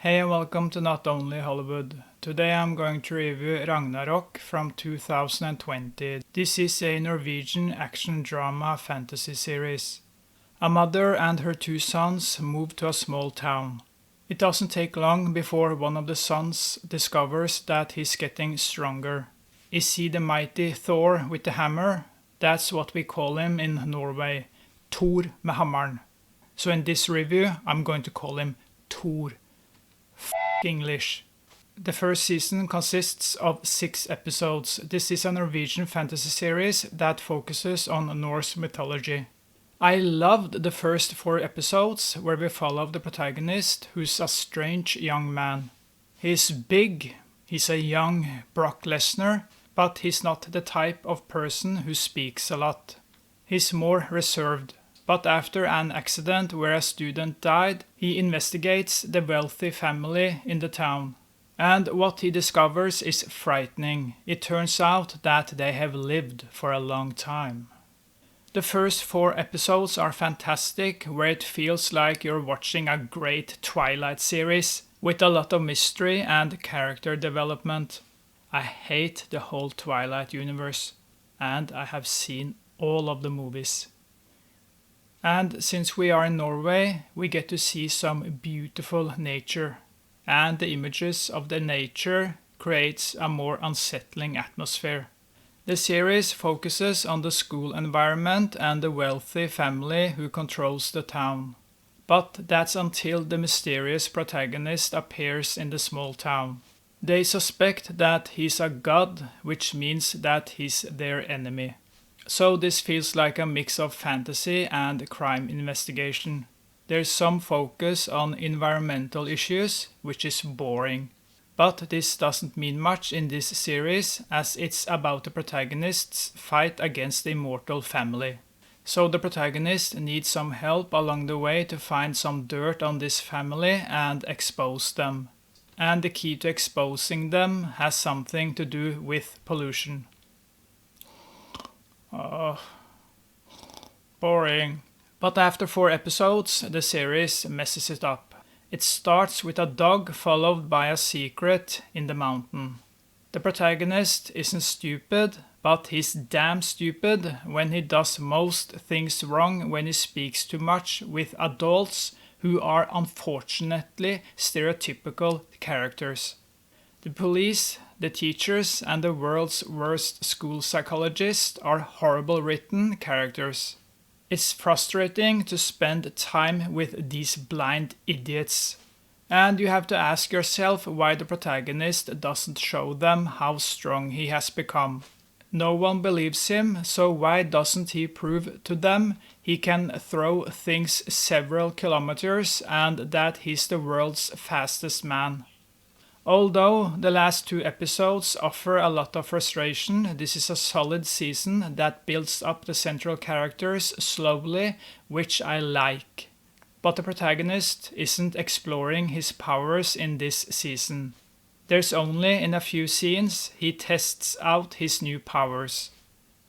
Hey and welcome to Not Only Hollywood. Today I'm going to review Ragnarok from 2020. This is a Norwegian action drama fantasy series. A mother and her two sons move to a small town. It doesn't take long before one of the sons discovers that he's getting stronger. Is he the mighty Thor with the hammer? That's what we call him in Norway, Thor med hammeren. So in this review I'm going to call him Thor. English. The first season consists of 6 episodes. This is a Norwegian fantasy series that focuses on Norse mythology. I loved the first 4 episodes where we follow the protagonist, who's a strange young man. He's big, he's a young Brock Lesnar, but he's not the type of person who speaks a lot. He's more reserved. But after an accident where a student died, he investigates the wealthy family in the town. And what he discovers is frightening. It turns out that they have lived for a long time. The first 4 episodes are fantastic, where it feels like you're watching a great Twilight series with a lot of mystery and character development. I hate the whole Twilight universe, and I have seen all of the movies. And since we are in Norway, we get to see some beautiful nature. And the images of the nature creates a more unsettling atmosphere. The series focuses on the school environment and the wealthy family who controls the town. But that's until the mysterious protagonist appears in the small town. They suspect that he's a god, which means that he's their enemy. So this feels like a mix of fantasy and crime investigation. There's some focus on environmental issues, which is boring. But this doesn't mean much in this series, as it's about the protagonist's fight against the immortal family. So the protagonist needs some help along the way to find some dirt on this family and expose them. And the key to exposing them has something to do with pollution. Boring. But after 4 episodes, the series messes it up. It starts with a dog followed by a secret in the mountain. The protagonist isn't stupid, but he's damn stupid when he does most things wrong when he speaks too much with adults who are unfortunately stereotypical characters. The police, the teachers, and the world's worst school psychologist are horrible written characters. It's frustrating to spend time with these blind idiots. And you have to ask yourself why the protagonist doesn't show them how strong he has become. No one believes him, so why doesn't he prove to them he can throw things several kilometers and that he's the world's fastest man? Although the last 2 episodes offer a lot of frustration, this is a solid season that builds up the central characters slowly, which I like. But the protagonist isn't exploring his powers in this season. There's only in a few scenes he tests out his new powers.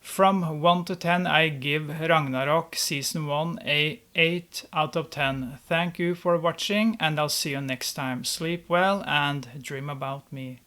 From 1 to 10 I give Ragnarok Season 1 a 8 out of 10. Thank you for watching and I'll see you next time. Sleep well and dream about me.